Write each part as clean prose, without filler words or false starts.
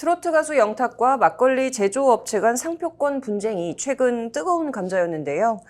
트로트 가수 영탁과 막걸리 제조업체 간 상표권 분쟁이 최근 뜨거운 감자였는데요.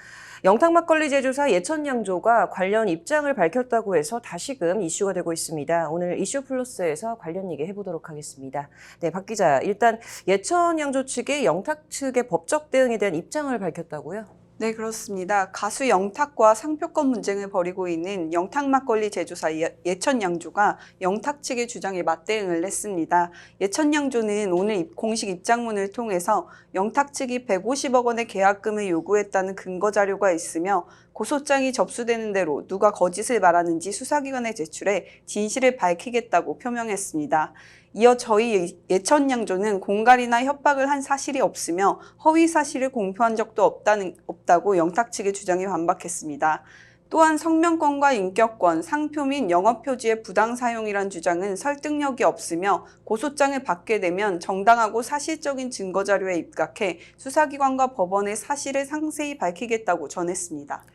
영탁 막걸리 제조사 예천양조가 관련 입장을 밝혔다고 해서 다시금 이슈가 되고 있습니다. 오늘 이슈 플러스에서 관련 얘기 해보도록 하겠습니다. 네, 박 기자, 일단 예천양조 측이 영탁 측의 법적 대응에 대한 입장을 밝혔다고요? 네, 그렇습니다. 가수 영탁과 상표권 분쟁을 벌이고 있는 영탁 막걸리 제조사 예천양조가 영탁 측의 주장에 맞대응을 했습니다. 예천양조는 오늘 공식 입장문을 통해서 영탁 측이 150억 원의 계약금을 요구했다는 근거 자료가 있으며 고소장이 접수되는 대로 누가 거짓을 말하는지 수사기관에 제출해 진실을 밝히겠다고 표명했습니다. 이어 저희 예천양조는 공갈이나 협박을 한 사실이 없으며 허위 사실을 공표한 적도 없다고 영탁 측의 주장에 반박했습니다. 또한 성명권과 인격권, 상표 및 영업표지의 부당 사용이란 주장은 설득력이 없으며 고소장을 받게 되면 정당하고 사실적인 증거자료에 입각해 수사기관과 법원의 사실을 상세히 밝히겠다고 전했습니다.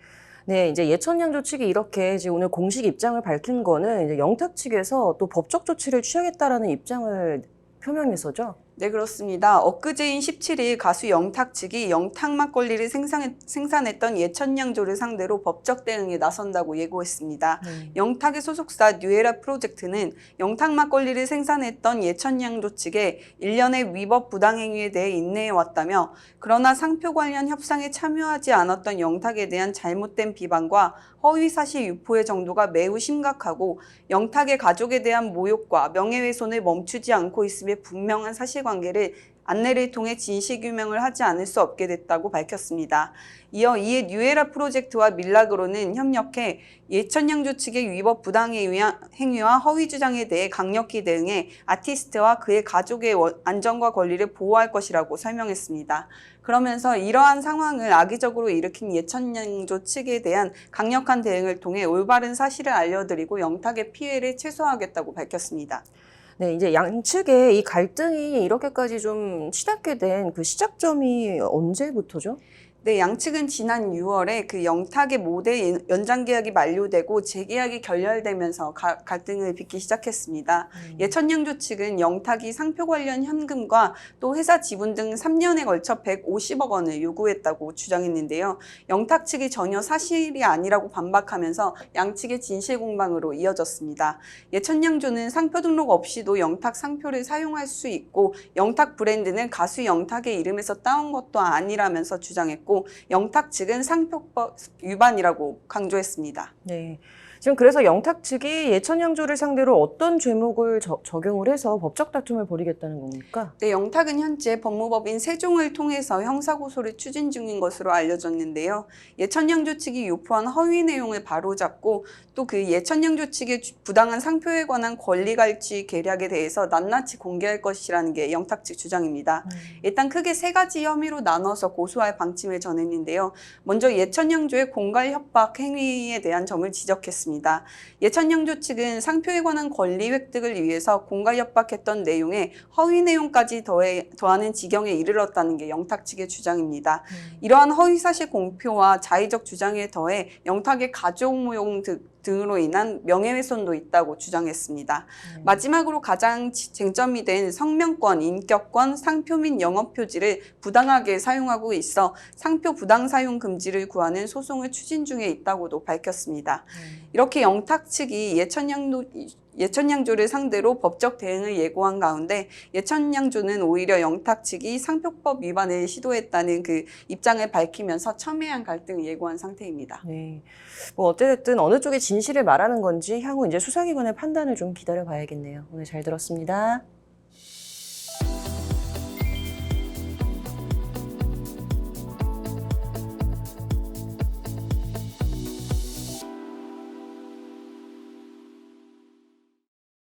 네, 이제 예천양조 측이 이렇게 지금 오늘 공식 입장을 밝힌 거는 이제 영탁 측에서 또 법적 조치를 취하겠다라는 입장을 표명해서죠. 네, 그렇습니다. 엊그제인 17일 가수 영탁 측이 영탁 막걸리를 생산했던 예천양조를 상대로 법적 대응에 나선다고 예고했습니다. 영탁의 소속사 뉴에라 프로젝트는 영탁 막걸리를 생산했던 예천양조 측에 일련의 위법 부당행위에 대해 인내해왔다며 그러나 상표 관련 협상에 참여하지 않았던 영탁에 대한 잘못된 비방과 허위사실 유포의 정도가 매우 심각하고 영탁의 가족에 대한 모욕과 명예훼손을 멈추지 않고 있음에 분명한 사실관계를 안내를 통해 진실규명을 하지 않을 수 없게 됐다고 밝혔습니다. 이에 뉴에라 프로젝트와 밀락으로는 협력해 예천양조 측의 위법 부당행위와 허위 주장에 대해 강력히 대응해 아티스트와 그의 가족의 안전과 권리를 보호할 것이라고 설명했습니다. 그러면서 이러한 상황을 악의적으로 일으킨 예천양조 측에 대한 강력한 대응을 통해 올바른 사실을 알려드리고 영탁의 피해를 최소화하겠다고 밝혔습니다. 네, 이제 양측의 이 갈등이 이렇게까지 좀 치닫게 된 그 시작점이 언제부터죠? 네, 양측은 지난 6월에 그 영탁의 모델 연장 계약이 만료되고 재계약이 결렬되면서 갈등을 빚기 시작했습니다. 예천양조 측은 영탁이 상표 관련 현금과 또 회사 지분 등 3년에 걸쳐 150억 원을 요구했다고 주장했는데요. 영탁 측이 전혀 사실이 아니라고 반박하면서 양측의 진실 공방으로 이어졌습니다. 예천양조는 상표 등록 없이도 영탁 상표를 사용할 수 있고 영탁 브랜드는 가수 영탁의 이름에서 따온 것도 아니라면서 주장했고 영탁 측은 상표법 위반이라고 강조했습니다. 네. 지금 그래서 영탁 측이 예천양조를 상대로 어떤 죄목을 적용을 해서 법적 다툼을 벌이겠다는 겁니까? 네, 영탁은 현재 법무법인 세종을 통해서 형사고소를 추진 중인 것으로 알려졌는데요. 예천양조 측이 유포한 허위 내용을 바로잡고 또 그 예천양조 측의 부당한 상표에 관한 권리갈취 계략에 대해서 낱낱이 공개할 것이라는 게 영탁 측 주장입니다. 일단 크게 세 가지 혐의로 나눠서 고소할 방침을 전했는데요. 먼저 예천양조의 공갈 협박 행위에 대한 점을 지적했습니다. 예천양조 측은 상표에 관한 권리 획득을 위해서 공갈 협박했던 내용에 허위 내용까지 더하는 지경에 이르렀다는 게 영탁 측의 주장입니다. 이러한 허위사실 공표와 자의적 주장에 더해 영탁의 가족 모욕 등으로 인한 명예훼손도 있다고 주장했습니다. 마지막으로 가장 쟁점이 된 성명권, 인격권, 상표 및 영업표지를 부당하게 사용하고 있어 상표 부당 사용 금지를 구하는 소송을 추진 중에 있다고도 밝혔습니다. 이렇게 영탁 측이 예천양조를 상대로 법적 대응을 예고한 가운데 예천양조는 오히려 영탁 측이 상표법 위반을 시도했다는 그 입장을 밝히면서 첨예한 갈등을 예고한 상태입니다. 네. 뭐 어쨌든 어느 쪽이 진실을 말하는 건지 향후 이제 수사기관의 판단을 좀 기다려 봐야겠네요. 오늘 잘 들었습니다.